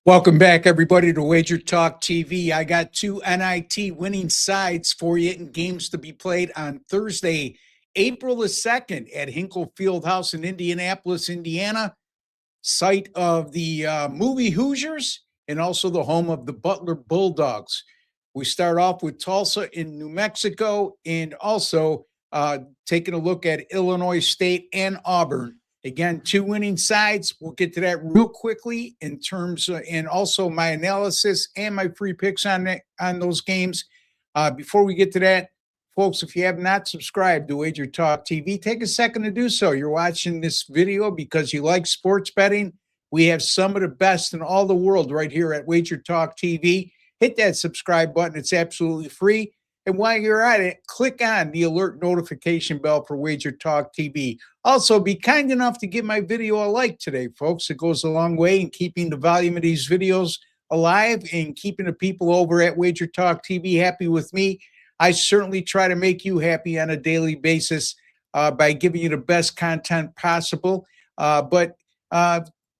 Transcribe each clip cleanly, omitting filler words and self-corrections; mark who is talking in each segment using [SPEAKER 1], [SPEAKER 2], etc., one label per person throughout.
[SPEAKER 1] Welcome back, everybody, to WagerTalk TV. I got two NIT winning sides for you in games to be played on Thursday, April the 2nd at Hinkle Fieldhouse in Indianapolis, Indiana, site of the movie Hoosiers and also the home of the Butler Bulldogs. We start off with Tulsa in New Mexico and also taking a look at Illinois State and Auburn. Again, two winning sides. We'll get to that real quickly in terms of, and also my analysis and my free picks on those games. Before we get to that, folks, if you have not subscribed to WagerTalk TV, take a second to do so. You're watching this video because you like sports betting. We have some of the best in all the world right here at WagerTalk TV. Hit that subscribe button. It's absolutely free. And while you're at it, click on the alert notification bell for WagerTalk TV. Also, be kind enough to give my video a like today, folks. It goes a long way in keeping the volume of these videos alive and keeping the people over at WagerTalk TV happy with me. I certainly try to make you happy on a daily basis by giving you the best content possible. But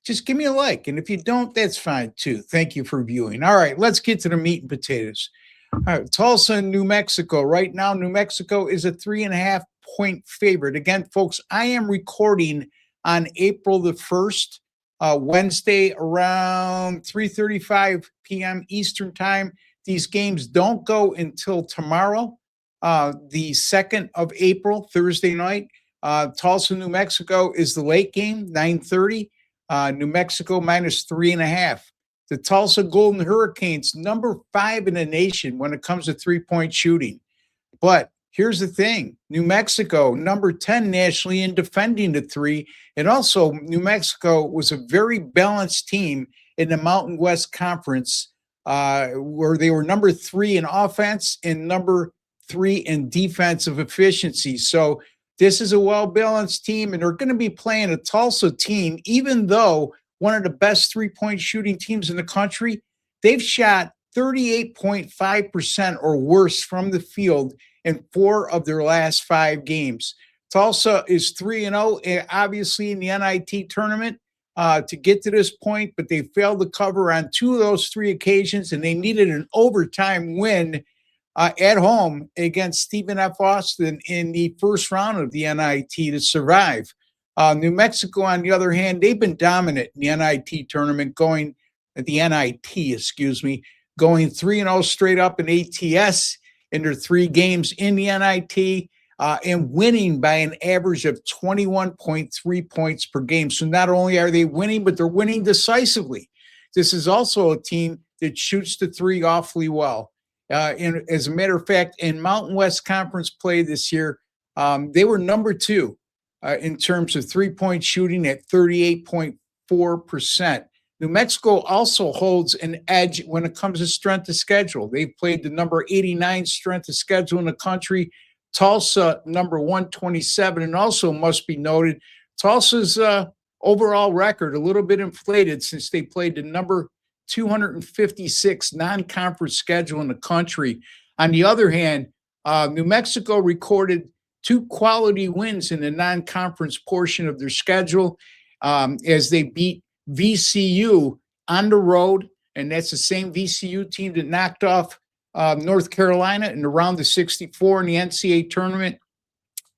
[SPEAKER 1] just give me a like. And if you don't, that's fine too. Thank you for viewing. All right, let's get to the meat and potatoes. All right, Tulsa and New Mexico. Right now, New Mexico is a 3.5-point favorite. Again, folks, I am recording on April the 1st, Wednesday around 3:35 p.m. Eastern time. These games don't go until tomorrow, the 2nd of April, Thursday night. Tulsa, New Mexico is the late game, 9:30. New Mexico minus 3.5. The Tulsa Golden Hurricanes, number 5 in the nation when it comes to three-point shooting. But here's the thing. New Mexico, number 10 nationally in defending the three. And also, New Mexico was a very balanced team in the Mountain West Conference, where they were number 3 in offense and number 3 in defensive efficiency. So this is a well-balanced team, and they're going to be playing a Tulsa team, even though one of the best three-point shooting teams in the country. They've shot 38.5% or worse from the field in 4 of their last 5 games. Tulsa is 3-0, obviously, in the NIT tournament to get to this point, but they failed to cover on 2 of those 3 occasions, and they needed an overtime win at home against Stephen F. Austin in the first round of the NIT to survive. New Mexico, on the other hand, they've been dominant in the NIT tournament, going 3-0 straight up in ATS in their 3 games in the NIT and winning by an average of 21.3 points per game. So not only are they winning, but they're winning decisively. This is also a team that shoots the 3 awfully well. And as a matter of fact, in Mountain West Conference play this year, they were number 2. In terms of three-point shooting at 38.4%. New Mexico also holds an edge when it comes to strength of schedule. They've played the number 89 strength of schedule in the country. Tulsa, number 127. And also must be noted, Tulsa's overall record a little bit inflated since they played the number 256 non-conference schedule in the country. On the other hand, New Mexico recorded 2 quality wins in the non-conference portion of their schedule as they beat VCU on the road, and that's the same VCU team that knocked off North Carolina in the round of 64 in the NCAA tournament.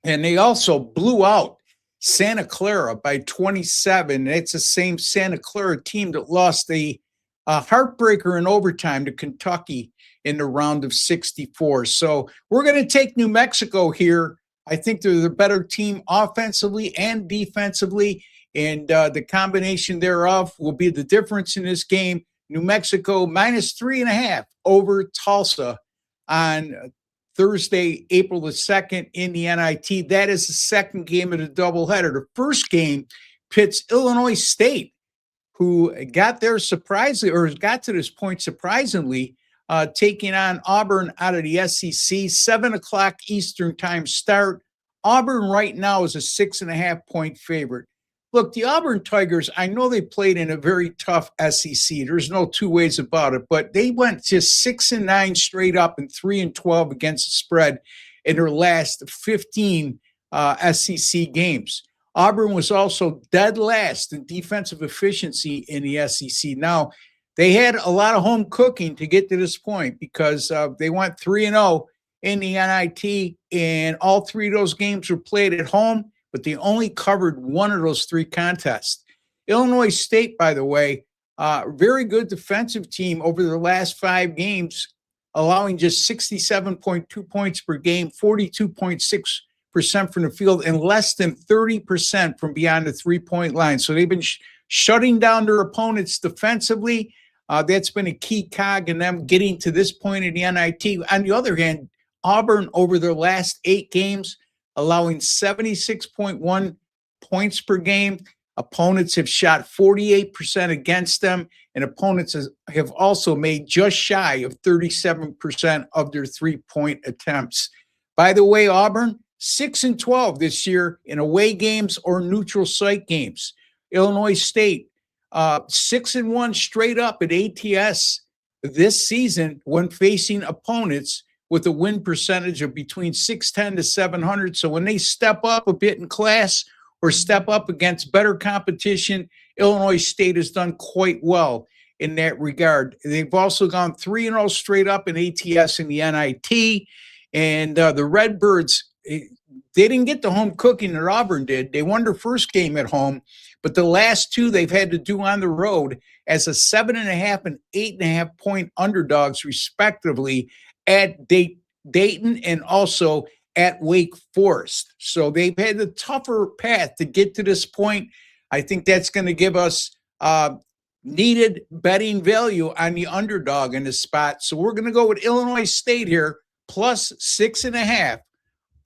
[SPEAKER 1] And they also blew out Santa Clara by 27. It's the same Santa Clara team that lost a heartbreaker in overtime to Kentucky in the round of 64. So we're going to take New Mexico here. I think they're the better team offensively and defensively, and the combination thereof will be the difference in this game. New Mexico minus 3.5 over Tulsa on Thursday, April the 2nd in the NIT. That is the second game of the doubleheader. The first game pits Illinois State, who got there surprisingly, or got to this point surprisingly, taking on Auburn out of the SEC, 7 o'clock Eastern time start. Auburn right now is a 6.5-point favorite. Look, the Auburn Tigers, I know they played in a very tough SEC. There's no 2 ways about it, but they went just 6-9 straight up and 3-12 against the spread in their last 15 SEC games. Auburn was also dead last in defensive efficiency in the SEC. Now, they had a lot of home cooking to get to this point because they went 3-0 in the NIT, and all three of those games were played at home, but they only covered one of those three contests. Illinois State, by the way, very good defensive team over their last 5 games, allowing just 67.2 points per game, 42.6% from the field, and less than 30% from beyond the three-point line. So they've been shutting down their opponents defensively. That's been a key cog in them getting to this point in the NIT. On the other hand, Auburn, over their last 8 games, allowing 76.1 points per game. Opponents have shot 48% against them, and opponents have also made just shy of 37% of their three-point attempts. By the way, Auburn, 6-12 this year in away games or neutral site games. Illinois State, 6-1 straight up at ATS this season when facing opponents with a win percentage of between 610 to 700. So when they step up a bit in class or step up against better competition, Illinois State has done quite well in that regard. They've also gone 3-0 straight up in ATS in the NIT. And the Redbirds, they didn't get the home cooking that Auburn did. They won their first game at home, but the last 2 they've had to do on the road as a 7.5 and 8.5 point underdogs, respectively, at Dayton and also at Wake Forest. So they've had a tougher path to get to this point. I think that's going to give us needed betting value on the underdog in this spot. So we're going to go with Illinois State here, plus 6.5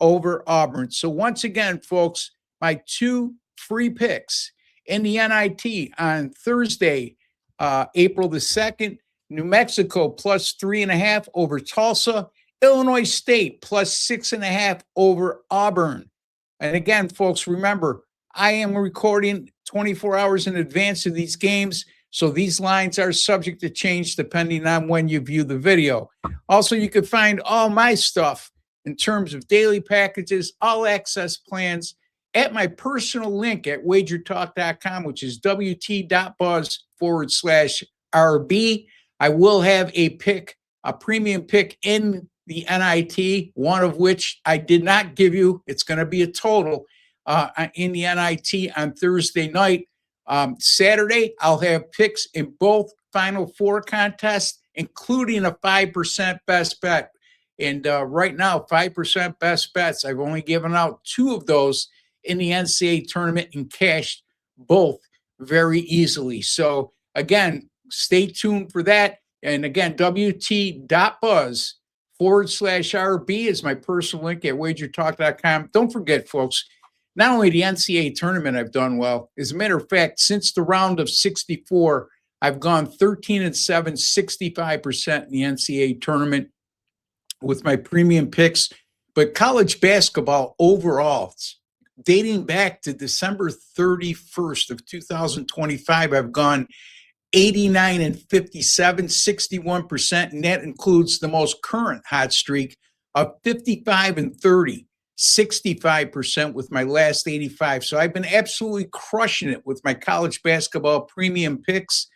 [SPEAKER 1] over Auburn. So once again, folks, my 2 free picks in the NIT on Thursday, April the 2nd, New Mexico plus 3.5 over Tulsa, Illinois State plus 6.5 over Auburn. And again, folks, remember, I am recording 24 hours in advance of these games, so these lines are subject to change depending on when you view the video. Also, you can find all my stuff in terms of daily packages, all access plans at my personal link at WagerTalk.com, which is wt.buzz/RB. I will have a premium pick in the NIT, one of which I did not give you. It's going to be a total in the NIT on Thursday night. Saturday, I'll have picks in both Final Four contests, including a 5% best bet. And right now, 5% best bets, I've only given out 2 of those in the NCAA tournament and cashed both very easily. So again, stay tuned for that. And again, wt.buzz/RB is my personal link at WagerTalk.com. Don't forget, folks, not only the NCAA tournament I've done well, as a matter of fact, since the round of 64, I've gone 13-7, 65% in the NCAA tournament with my premium picks. But college basketball overall, dating back to December 31st of 2025, I've gone 89-57, 61%, and that includes the most current hot streak of 55-30, 65% with my last 85. So I've been absolutely crushing it with my college basketball premium picks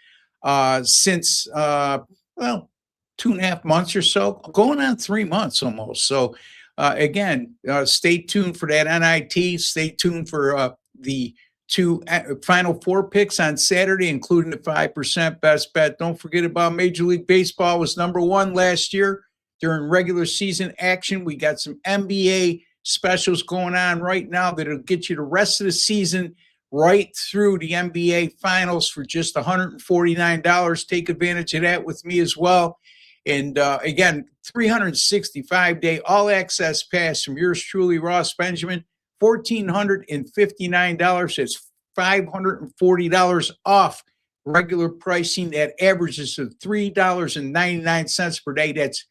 [SPEAKER 1] since 2.5 months or so, going on 3 months almost. So again, stay tuned for that NIT. Stay tuned for the 2 Final Four picks on Saturday, including the 5% best bet. Don't forget about Major League Baseball was number 1 last year during regular season action. We got some NBA specials going on right now that'll get you the rest of the season right through the NBA finals for just $149. Take advantage of that with me as well. And again, 365-day all-access pass from yours truly, Ross Benjamin, $1,459. That's $540 off regular pricing. That averages to $3.99 per day. That's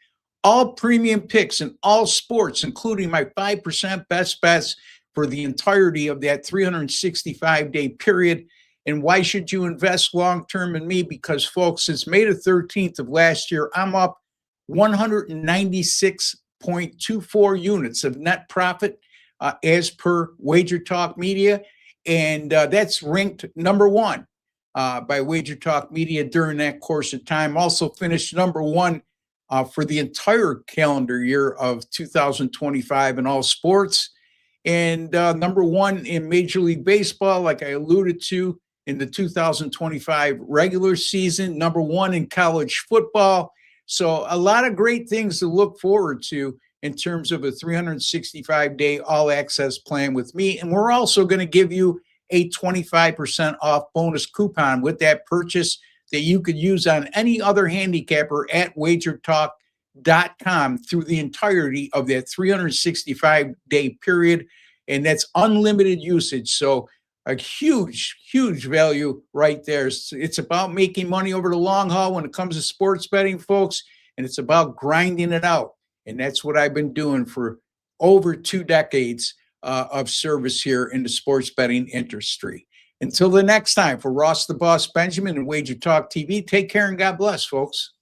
[SPEAKER 1] all premium picks in all sports, including my 5% best bets for the entirety of that 365-day period. And why should you invest long-term in me? Because, folks, since May the 13th of last year, I'm up 196.24 units of net profit as per WagerTalk Media. And that's ranked number 1 by Wager Talk Media during that course of time. Also finished number one for the entire calendar year of 2025 in all sports. And number one in Major League Baseball, like I alluded to, in the 2025 regular season, number one in college football. So a lot of great things to look forward to in terms of a 365-day all-access plan with me. And we're also going to give you a 25% off bonus coupon with that purchase that you could use on any other handicapper at WagerTalk.com through the entirety of that 365-day period. And that's unlimited usage. So a huge, huge value right there. It's about making money over the long haul when it comes to sports betting, folks, and it's about grinding it out. And that's what I've been doing for over 2 decades of service here in the sports betting industry. Until the next time, for Ross the Boss Benjamin and Wager Talk TV, take care and God bless, folks.